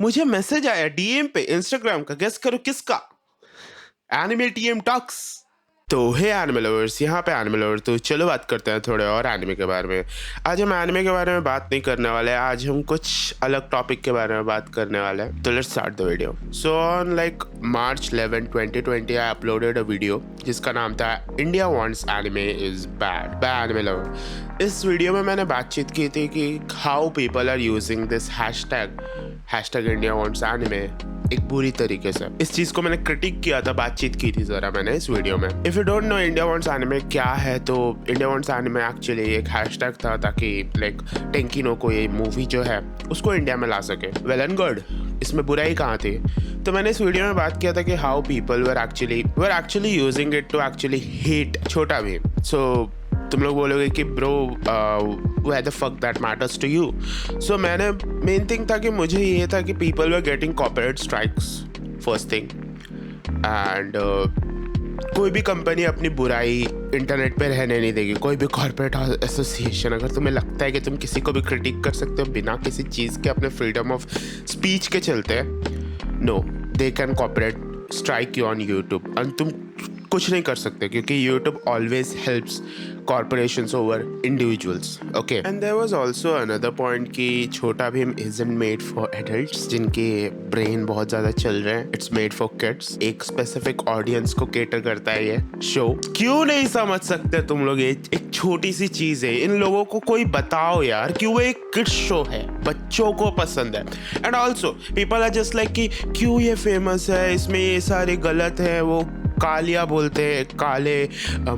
मुझे मैसेज आया डीएम पे इंस्टाग्राम का, गेस करो किसका? Anime TM talks. तो हे एनिमे लवर्स, यहाँ पे एनिमे लवर्स। तो चलो बात करते हैं थोड़े और एनिमे के बारे में। आज हम एनिमे के बारे में बात नहीं करने वाले हैं, आज हम कुछ अलग टॉपिक के बारे में बात करने वाले हैं। तो let's start the video. So on like March 11, 2020 I uploaded a video जिसका नाम था India wants anime is bad by anime lover. इस वीडियो में मैंने बातचीत की थी कि how people are using this hashtag India wants anime एक बुरी तरीके से। इस चीज को मैंने क्रिटिक किया था, बातचीत की थी जरा मैंने इस वीडियो में। If you don't know India wants anime क्या है, तो इंडिया वांट्स एनिमे एक्चुअली एक हैशटैग था ताकि लाइक टेंकी नो को ये मूवी जो है उसको इंडिया में ला सके। वेल एंड गुड, इसमें बुराई कहाँ थी? तो मैंने इस वीडियो में बात किया था कि how people were actually using it to actually hate Chhota Bheem. So तुम लोग बोलोगे कि bro what the fuck that matters to you. So मैंने मेन थिंग था कि मुझे ये था कि people were getting copyright strikes first thing, and कोई भी कंपनी अपनी बुराई इंटरनेट पे रहने नहीं देगी। कोई भी कॉर्पोरेट एसोसिएशन, अगर तुम्हें लगता है कि तुम किसी को भी क्रिटिक कर सकते हो बिना किसी चीज़ के अपने फ्रीडम ऑफ स्पीच के चलते, no, they can copyright strike you on YouTube. और तुम कुछ नहीं कर सकते क्योंकि YouTube always helps corporations over individuals. Okay. And there was also another point कि छोटा Bhim isn't made for adults जिनके brain बहुत ज़्यादा चल रहे हैं. It's made for kids. एक specific audience को cater करता है ये show. क्यों नहीं समझ सकते तुम लोग? ये एक छोटी सी चीज़ है, इन लोगों को कोई बताओ यार क्यों वो एक kids show है, बच्चों को पसंद है. And also people are just like कि क्यों ये famous है, इसमें ये सारे गलत है, वो कालिया बोलते हैं काले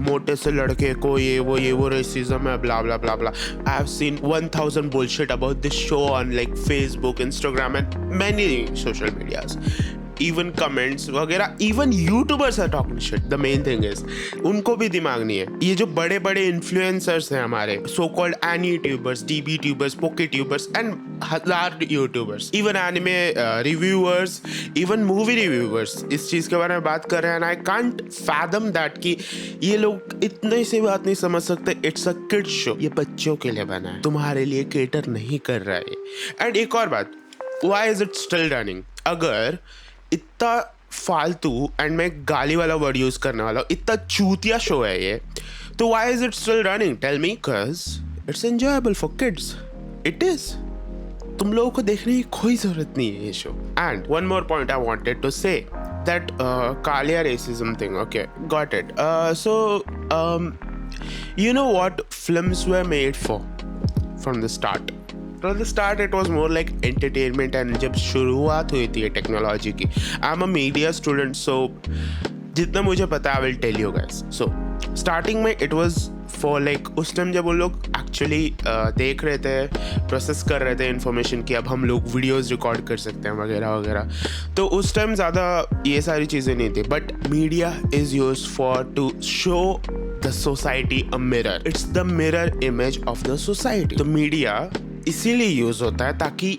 मोटे से लड़के को, ये वो रेसिज्म है, blah blah blah blah. I have seen 1000 bullshit about this show on like Facebook, Instagram and many social medias. Even comments वगैरह, even YouTubers are talking shit. The main thing is उनको भी दिमाग नहीं है। ये जो बड़े बड़े इन्फ्लुएंसर्स हैं हमारे, so called any tubers, DB tubers, पोके ट्यूबर्स एंड हजार YouTubers, even anime reviewers, even movie reviewers इस चीज़ के बारे में बात कर रहे हैं। आई कांट फैथम दैट कि ये लोग इतने से बात नहीं समझ सकते। इट्स अ किड्स शो, ये बच्चों के लिए बना है, तुम्हारे लिए केटर नहीं कर रहा है। एंड एक और बात, why is it still running? अगर इतना फालतू, एंड मैं गाली वाला वर्ड यूज करने वाला हूँ, इतना चूतिया शो है ये, तो why is it still running? Tell me. Because it's enjoyable for kids. It is. तुम लोगों को देखने की कोई जरूरत नहीं है ये show. And one more point I wanted to say that Kalia racism thing, okay, got it. So you know what films were made for from the start? From the start it was more like entertainment. and जब शुरुआत हुई थी technology की, I am a media student, so जितना मुझे पता है I will tell you guys. So starting में इट वाज फॉर लाइक, उस टाइम जब वो लोग एक्चुअली देख रहे थे, प्रोसेस कर रहे थे इन्फॉर्मेशन की, अब हम लोग वीडियोस रिकॉर्ड कर सकते हैं वगैरह वगैरह, तो उस टाइम ज़्यादा ये सारी चीज़ें नहीं थी। But media is use for to show the society a mirror. It's the mirror image of the society. तो मीडिया इसीलिए यूज होता है ताकि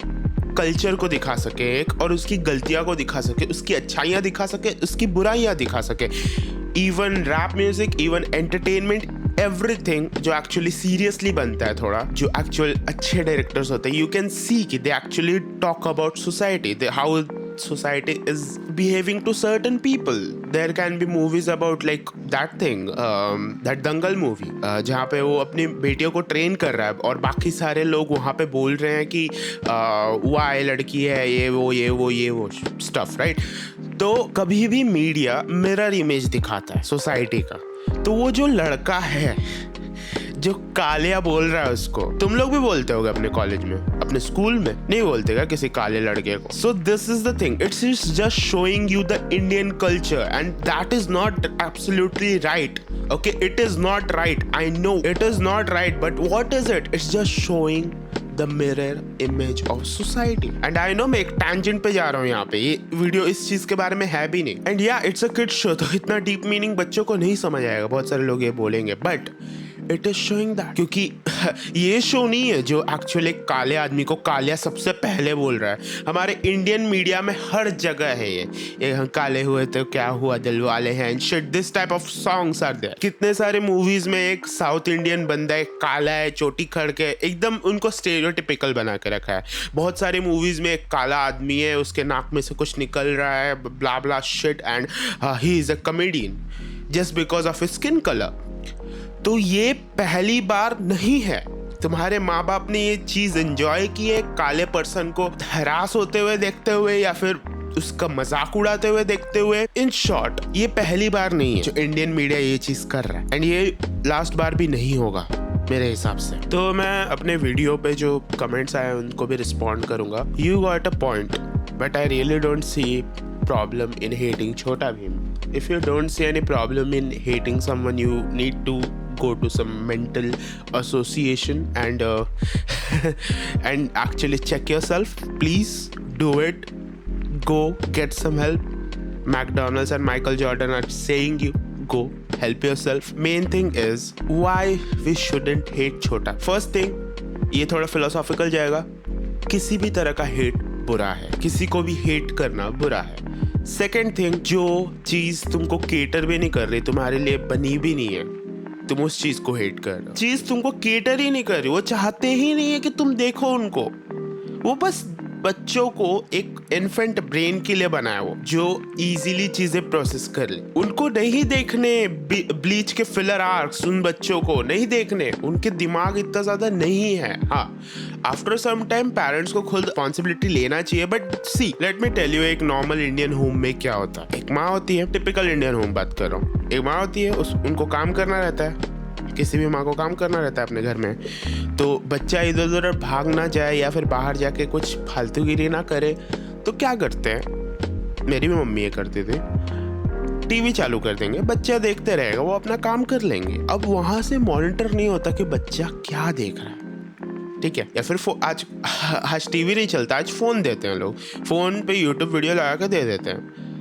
कल्चर को दिखा सके एक, और उसकी गलतियां को दिखा सके, उसकी अच्छाइयां दिखा सके, उसकी बुराइयां दिखा सके। Even rap music, even entertainment, everything जो एक्चुअली सीरियसली बनता है, थोड़ा जो एक्चुअल अच्छे डायरेक्टर्स होते हैं, यू कैन सी कि they actually talk about society, how society is behaving to certain people. There can be movies about like that thing, that Dangal movie, जहाँ पे वो अपनी बेटियों को ट्रेन कर रहा है और बाकी सारे लोग वहाँ पे बोल रहे हैं कि वाह लड़की है, ये वो stuff, right? तो कभी भी मीडिया मिरर इमेज दिखाता है सोसाइटी का। तो वो जो लड़का है जो कालिया बोल रहा है, उसको तुम लोग भी बोलते होगे अपने कॉलेज में, अपने स्कूल में नहीं बोलते क्या किसी काले लड़के को? So this is the thing, it's just showing you the Indian culture and that is not absolutely right. Okay, it is not right, I know it is not right, but what is it? It's just showing the mirror image of society. And I know मैं एक tangent पे जा रहा हूँ यहाँ पे, ये video इस चीज के बारे में है भी नहीं. एंड या इट्स अ किड्स शो, तो इतना डीप मीनिंग बच्चों को नहीं समझ आएगा, बहुत सारे लोग ये बोलेंगे, but it is showing that, क्योंकि ये शो नहीं है जो एक्चुअली काले आदमी को कालिया सबसे पहले बोल रहा है। हमारे इंडियन मीडिया में हर जगह है ये हम काले हुए तो क्या हुआ, दिल वाले हैं, shit, this type of songs are there. कितने सारे मूवीज में एक साउथ इंडियन बंदा है, काला है, चोटी खड़के, एकदम उनको स्टेरियोटिपिकल बना के रखा है। बहुत सारे मूवीज में एक काला आदमी है, उसके नाक में से कुछ निकल रहा है, blah blah shit, and he is a comedian just because of his skin colour. तो ये पहली बार नहीं है। तुम्हारे माँ बाप ने ये चीज एंजॉय की है, काले पर्सन को हरास होते हुए देखते हुए या फिर उसका मजाक उड़ाते हुए देखते हुए। इन शॉर्ट, ये पहली बार नहीं है जो इंडियन मीडिया ये चीज कर रहा है, एंड ये लास्ट बार भी नहीं होगा मेरे हिसाब से। तो मैं अपने वीडियो पे जो कमेंट्स आए उनको भी रिस्पॉन्ड करूंगा। You got a point, but I really don't see problem in hating Chhota Bhim. If you don't see any problem in hating someone, you need to go to some mental association and and actually check yourself. Please do it. Go get some help. McDonald's and Michael Jordan are saying you go help yourself. Main thing is why we shouldn't hate छोटा. First thing, ये थोड़ा philosophical जाएगा. किसी भी तरह का hate बुरा है, किसी को भी hate करना बुरा है. सेकेंड थिंग, जो चीज तुमको केटर भी नहीं कर रही, तुम्हारे लिए बनी भी नहीं है, तुम उस चीज को हेट कर रहे हो. चीज तुमको केटर ही नहीं कर रही, वो चाहते ही नहीं है कि तुम देखो उनको. वो बस बच्चों को एक इन्फेंट ब्रेन के लिए बनाया, वो जो इजीली चीजें प्रोसेस कर ले. उनको नहीं देखने ब्लीच के फिलर आर्क्स, उन बच्चों को नहीं देखने, उनके दिमाग इतना ज्यादा नहीं है. हाँ, आफ्टर सम टाइम पेरेंट्स को खुद रिस्पॉन्सिबिलिटी लेना चाहिए. But see, let me tell you, एक नॉर्मल इंडियन होम में क्या होता है. एक माँ होती है, टिपिकल इंडियन होम बात कर रहा हूँ. एक माँ होती है, उनको काम करना रहता है, किसी भी माँ को काम करना रहता है अपने घर में. तो बच्चा इधर उधर भाग ना जाए या फिर बाहर जाके कुछ फालतूगिरी ना करे, तो क्या करते हैं, मेरी भी मम्मी ये करती थी, टीवी चालू कर देंगे, बच्चा देखते रहेगा, वो अपना काम कर लेंगे. अब वहां से मॉनिटर नहीं होता कि बच्चा क्या देख रहा है, ठीक है. या फिर आज टीवी नहीं चलता, आज फोन देते हैं लोग, फोन पे यूट्यूब वीडियो लगा के दे देते हैं.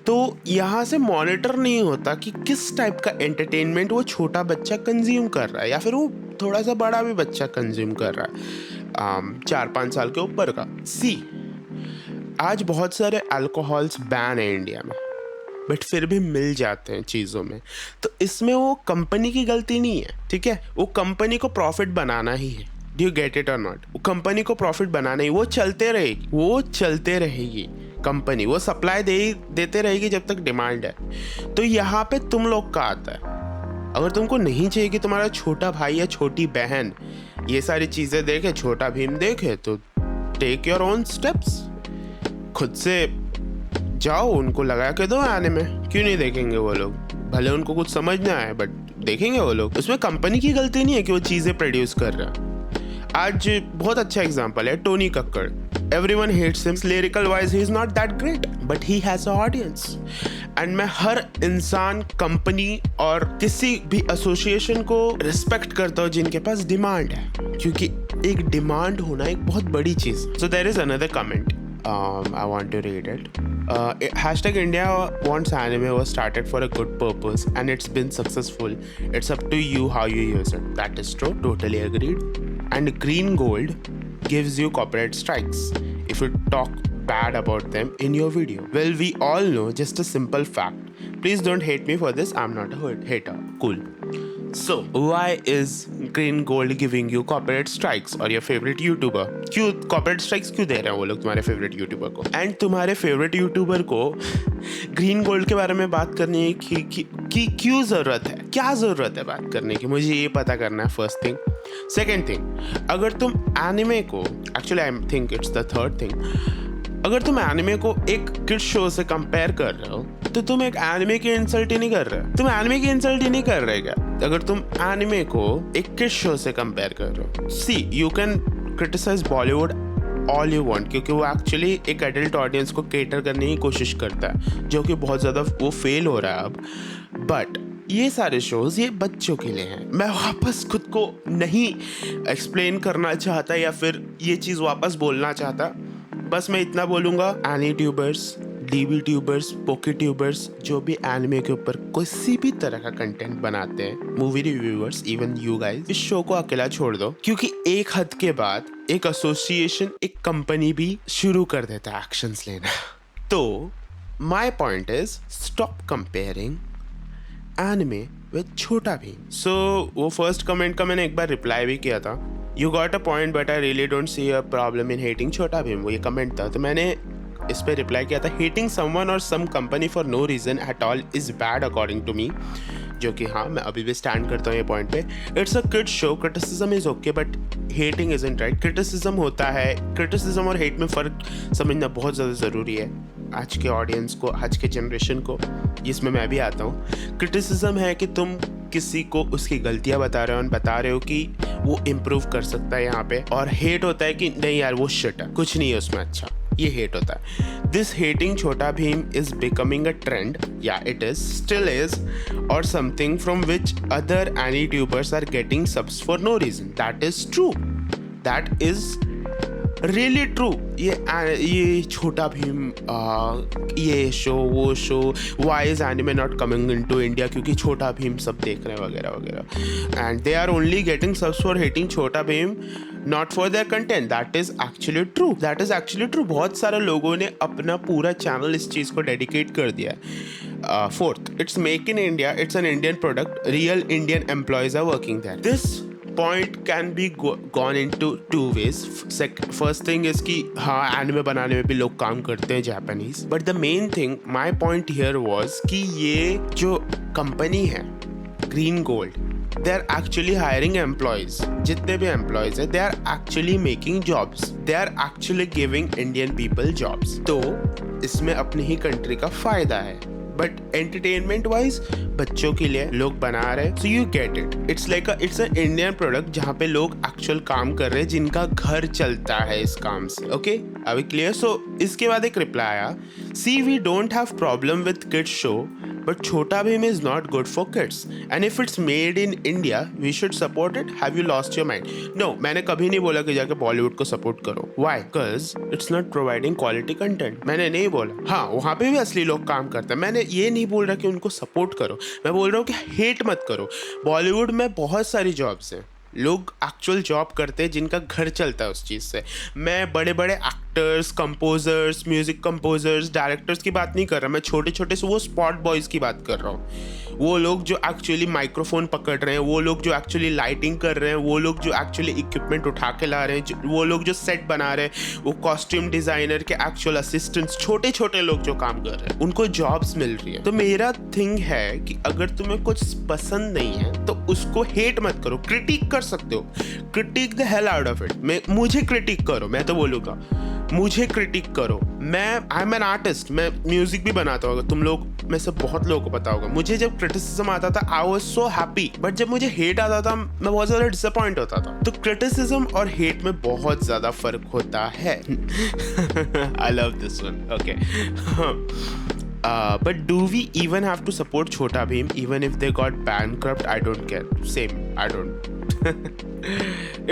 तो यहाँ से मॉनिटर नहीं होता कि किस टाइप का एंटरटेनमेंट वो छोटा बच्चा कंज्यूम कर रहा है, या फिर वो थोड़ा सा बड़ा भी बच्चा कंज्यूम कर रहा है, 4-5 साल के ऊपर का. सी, आज बहुत सारे अल्कोहल्स बैन है इंडिया में, बट फिर भी मिल जाते हैं चीज़ों में. तो इसमें वो कंपनी की गलती नहीं है, ठीक है. वो कंपनी को प्रॉफिट बनाना ही है. डू यू गेट इट और नॉट? वो कंपनी को प्रॉफिट बनाना ही, वो चलते रहेगी कंपनी, वो सप्लाई देते रहेगी जब तक डिमांड है. तो यहाँ पे तुम लोग का आता है. अगर तुमको नहीं चाहिए कि तुम्हारा छोटा भाई या छोटी बहन ये सारी चीजें देखे, छोटा भीम देखे, तो टेक योर ओन स्टेप्स. खुद से जाओ, उनको लगा के दो आने में. क्यों नहीं देखेंगे वो लोग? भले उनको कुछ समझ ना आए, बट देखेंगे वो लोग. उसमें कंपनी की गलती नहीं है कि वो चीजें प्रोड्यूस कर रहा है. आज बहुत अच्छा एग्जांपल है Tony Kakkar. Everyone hates him. Lyrical wise, he is not that great, but he has an audience. And मैं हर इंसान, कंपनी और किसी भी एसोसिएशन को रिस्पेक्ट करता हूँ जिनके पास डिमांड है, क्योंकि एक डिमांड होना एक बहुत बड़ी चीज़. So there is another comment. I want to read it. #India wants anime was started for a good purpose and it's been successful. It's up to you how you use it. That is true. Totally agreed. And Green Gold gives you copyright strikes if you talk bad about them in your video. Well, we all know just a simple fact. Please don't hate me for this. I'm not a hater. Cool. So, why is Green Gold giving you copyright strikes or your favorite YouTuber? क्यों copyright strikes क्यों दे रहे हैं वो लोग तुम्हारे favorite YouTuber को? And तुम्हारे favorite YouTuber को Green Gold के बारे में बात करने की क्यों ज़रूरत है? क्या ज़रूरत है बात करने की? मुझे ये पता करना है first thing. Second thing, अगर तुम anime को, actually I think it's the third thing, अगर तुम एनिमे को एक किड शो से कंपेयर कर रहे हो, तो तुम एक एनिमे की इंसल्ट ही नहीं कर रहे. तुम एनिमे की इंसल्ट ही नहीं कर रहे क्या अगर तुम एनिमे को एक किड शो से कंपेयर कर रहे हो? See, you can criticise Bollywood all you want, क्योंकि वो एक्चुअली एक एडल्ट ऑडियंस को केटर करने की कोशिश करता है, जो कि बहुत ज़्यादा वो फेल हो रहा है अब. बट ये सारे शोज ये बच्चों के लिए हैं. मैं वापस खुद को नहीं एक्सप्लेन करना चाहता या फिर ये चीज़ वापस बोलना चाहता. बस मैं इतना बोलूँगा, एनी ट्यूबर्स, डीबी ट्यूबर्स, पोके ट्यूबर्स, जो भी एनिमे के ऊपर किसी भी तरह का कंटेंट बनाते हैं, movie reviewers, even you guys, इस शो को अकेला छोड़ दो, क्योंकि एक हद के बाद एक एसोसिएशन, एक कंपनी भी शुरू कर देता है एक्शंस लेना। तो my point is stop comparing anime with छोटा भीम। सो वो फर्स्ट कमेंट का मैंने एक बार रिप्लाई भी किया था, you got a point but I really don't see a problem in hating Chhota Bhim, वो ये कमेंट था। तो मैंने इस पे रिप्लाई किया था, हेटिंग समवन और some company for no reason at all is bad according to me, जो कि हाँ, मैं अभी भी स्टैंड करता हूँ ये पॉइंट पे। It's a kid show, criticism is okay but hating isn't right. Criticism होता है, क्रिटिसिज्म और हेट में फ़र्क समझना बहुत ज़्यादा ज़रूरी है आज के ऑडियंस को, आज के जनरेशन को, जिसमें मैं भी आता हूँ। क्रिटिसिज्म है कि तुम किसी को उसकी गलतियाँ बता रहे हो और बता रहे हो कि वो इम्प्रूव कर सकता है यहाँ पे, और हेट होता है कि नहीं यार वो शिट है, कुछ नहीं है उसमें अच्छा, ये हेट होता है। This hating Chhota Bheem is becoming a trend, या इट इज, स्टिल इज, और something from which other any tubers are getting subs for no reason. That is true, that is really true. ये छोटा भीम, ये शो, वो show, why is anime not coming in to India, क्योंकि छोटा भीम सब देख रहे हैं वगैरह वगैरह, and they are only getting subs for hating Chhota Bheem, not for their content. That is actually true, that is actually true. बहुत सारे लोगों ने अपना पूरा चैनल इस चीज़ को डेडिकेट कर दिया है। Fourth, it's make in India, it's an Indian product, real Indian employees are working there. This point can be gone into two ways. First thing is कि हाँ, एनिमे बनाने में भी लोग काम करते हैं Japanese, but the main thing, my point here was कि ये जो कंपनी है green gold, they are actually hiring employees. जितने भी employees हैं, they are actually making jobs. They are actually giving Indian people jobs. तो इसमें अपनी ही कंट्री का फायदा है, बट एंटरटेनमेंट वाइज बच्चों के लिए लोग बना रहे हैं, so you get it. It's like it's a Indian product जहाँ पे लोग एक्चुअल काम कर रहे हैं, जिनका घर चलता है इस काम से। ओके, अभी क्लियर? सो इसके बाद एक रिप्लाई आया, see we don't have problem with kids show but Chhota Bheem is not good for kids and if it's made in India we should support it. Have you lost your mind? No, मैंने कभी नहीं बोला कि जाके बॉलीवुड को support करो. Why? Because it's not providing quality content. मैंने नहीं बोला. हाँ, वहाँ पे भी असली लोग काम करते हैं. मैंने ये नहीं बोल रहा कि उनको सपोर्ट करो. मैं बोल रहा हूँ कि हेट मत करो. बॉलीवुड में बहुत सारी जॉब्स हैं, लोग एक्चुअल जॉब करते हैं जिनका घर चलता है उस चीज़ से. मैं बड़े बड़े actors, composers, music composers, directors की बात नहीं कर रहा. मैं छोटे छोटे से वो स्पॉट बॉयज़ की बात कर रहा हूँ. वो लोग जो एक्चुअली माइक्रोफोन पकड़ रहे हैं, वो लोग जो एक्चुअली लाइटिंग कर रहे हैं, वो लोग जो एक्चुअली इक्विपमेंट उठा के ला रहे हैं, वो लोग जो सेट बना रहे हैं, वो कॉस्ट्यूम डिज़ाइनर के एक्चुअल असिस्टेंट्स, छोटे छोटे लोग जो काम कर रहे हैं, उनको जॉब्स मिल रही है. तो मेरा थिंग है कि अगर तुम्हें कुछ पसंद नहीं है तो उसको हेट मत करो, क्रिटिक कर सकते हो. Critic the hell out of it. मुझे क्रिटिक करो, मैं तो बोलूँगा मुझे क्रिटिक करो. आई एम एन आर्टिस्ट, मैं म्यूजिक भी बनाता हूँ, तुम लोग में से बहुत लोगों को पता होगा. मुझे जब क्रिटिसिज्म आता था I was so happy, but जब मुझे हेट आता था मैं बहुत ज़्यादा डिसअपॉइंट होता था. तो क्रिटिसिज्म और हेट में बहुत ज़्यादा फर्क होता है. I love this one. Okay, but do we even have to support Chhota Bheem even if they got bankrupt? I don't care. Same, I don't.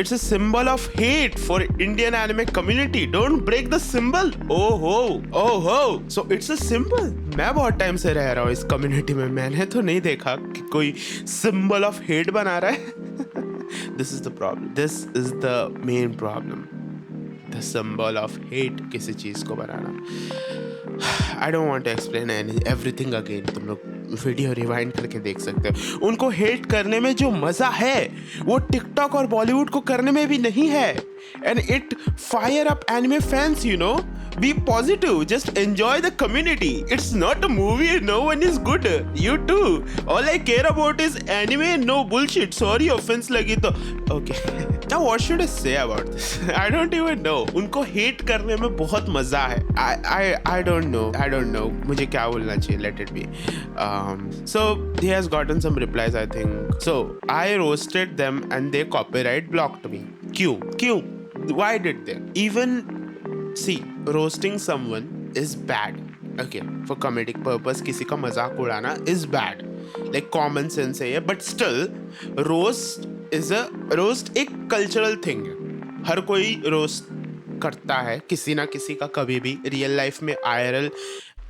It's a symbol of hate for Indian anime community. Don't break the symbol. Oh ho. So it's a symbol. मैं बहुत time से रह रहा हूँ इस community में, मैंने तो नहीं देखा कि कोई symbol of hate बना रहा है. This is the problem. This is the main problem. The symbol of hate, किसी चीज़ को बनाना. I don't want to explain everything again. तुम लोग वीडियो रिवाइंड करके देख सकते हो. उनको हेट करने में जो मज़ा है वो टिकटॉक और बॉलीवुड को करने में भी नहीं है. And it fire up anime fans, you know. Be positive. Just enjoy the community. It's not a movie. No one is good. You too. All I care about is anime. No bullshit. Sorry, offense लगी तो. Okay. Now what should I say about this? I don't even know. उनको hate करने में बहुत मज़ा है. I don't know. I don't know. मुझे क्या बोलना चाहिए? Let it be. So he has gotten some replies, I think. So I roasted them and they copyright blocked me. क्यों? Why did they? Even see, roasting someone is bad. Okay, for comedic purpose, किसी का मजाक उड़ाना is bad. Like common sense है ये, but still, roast एक cultural thing है. हर कोई roast करता है किसी ना किसी का कभी भी. रियल लाइफ में IRL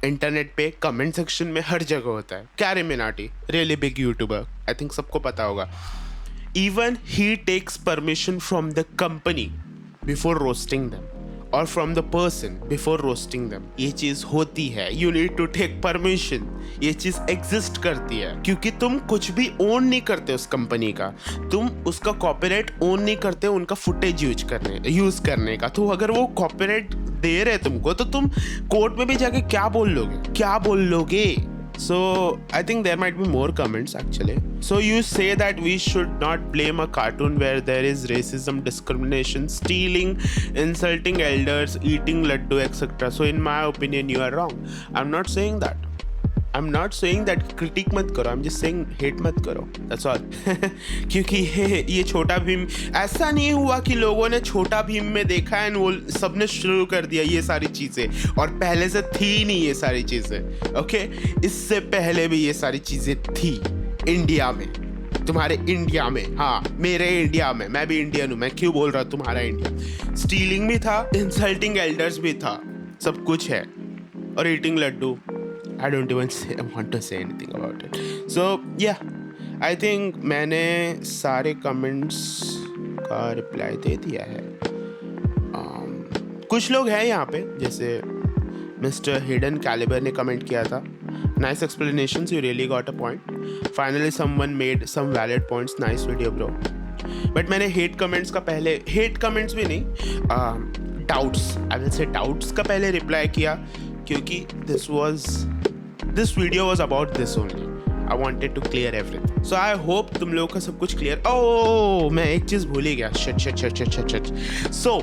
इंटरनेट पे कमेंट सेक्शन में हर जगह होता है। Carry Minati really big YouTuber, I think सबको पता होगा। Even he takes permission from the company before roasting them और from the person before roasting them. ये चीज होती है, you need to take permission. ये चीज एग्जिस्ट करती है क्योंकि तुम कुछ भी ओन नहीं करते उस कंपनी का, तुम उसका कॉपीराइट ओन नहीं करते उनका फुटेज यूज करने का। तो अगर वो कॉपीराइट दे रहे तुमको तो तुम कोर्ट में भी जाके क्या बोल लोगे? So I think there might be more comments actually. So you say that we should not blame a cartoon where there is racism, discrimination, stealing, insulting elders, eating laddu, etc. So in my opinion you are wrong. I'm not saying that critique मत करो, I'm just saying hate मत करो, that's all. क्योंकि ये छोटा भीम, ऐसा नहीं हुआ कि लोगों ने छोटा भीम में देखा है वो सबने शुरू कर दिया ये सारी चीज़ें, और पहले से थी नहीं ये सारी चीज़ें, ओके? इससे पहले भी ये सारी चीज़ें थी इंडिया में, तुम्हारे इंडिया में, हाँ मेरे इंडिया में, मैं भी इंडियन हूँ, मैं क्यों बोल रहा हूँ तुम्हारा इंडिया। स्टीलिंग भी था, इंसल्टिंग एल्डर्स भी था, सब कुछ है, और eating laddu, I don't even want to say anything about it. So yeah, I think मैंने सारे कमेंट्स का रिप्लाई दे दिया है। कुछ लोग हैं यहाँ पे, जैसे मिस्टर हिडन कैलिबर ने कमेंट किया था, nice explanations, you really got a point, finally someone made some valid points, nice video bro. But मैंने हेट कमेंट्स भी नहीं, doubts, I will say doubts का पहले रिप्लाई किया, क्योंकि this video was about this only. I wanted to clear everything. So I hope तुम लोगों का सब कुछ क्लियर। ओह मैं एक चीज़ भूल ही गया, शिट। So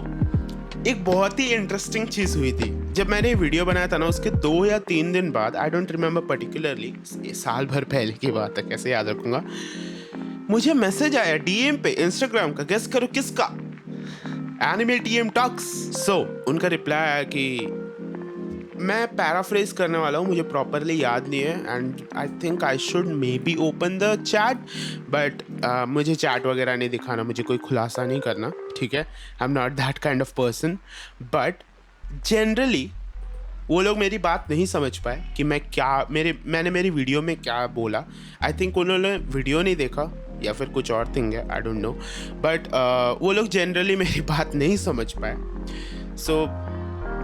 एक बहुत ही इंटरेस्टिंग चीज़ हुई थी जब मैंने ये वीडियो बनाया था ना, उसके 2 या 3 दिन बाद, आई डोंट रिमेम्बर पर्टिकुलरली, ये साल भर पहले की बात है, कैसे याद रखूँगा, मुझे मैसेज आया DM पे, इंस्टाग्राम का, गेस करो किसका? Anime TM talks. सो उनका रिप्लाई आया कि मैं पैराफ्रेज करने वाला हूँ, मुझे प्रॉपरली याद नहीं है, and I think I should may be open the chat, but मुझे चैट वगैरह नहीं दिखाना, मुझे कोई खुलासा नहीं करना, ठीक है? I am not that kind of person. But generally वो लोग मेरी बात नहीं समझ पाए कि मैंने मेरी वीडियो में क्या बोला। आई थिंक उन्होंने वीडियो नहीं देखा या फिर कुछ और थिंग है, आई डोंट नो, बट वो लोग जनरली मेरी बात नहीं समझ पाए। सो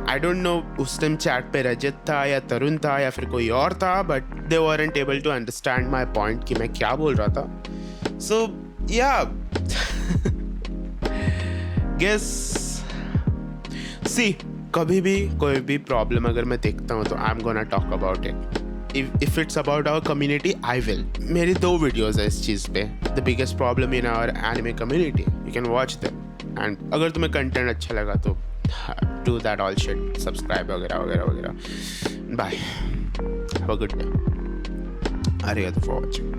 आई डोंट नो उस टाइम चैट पे रजत था या तरुण था या फिर कोई और था, but they weren't able to understand my point कि मैं क्या बोल रहा था। सो या गेस सी, कभी भी कोई भी प्रॉब्लम अगर मैं देखता हूँ तो I am gonna talk about it. If it's about our community I will. मेरी 2 वीडियोज़ है इस चीज़ पे, the biggest problem in our anime community, you can watch them, and अगर तुम्हें कंटेंट अच्छा लगा तो do that all shit, subscribe वगैरह। Bye, have a good day, arigato for watching.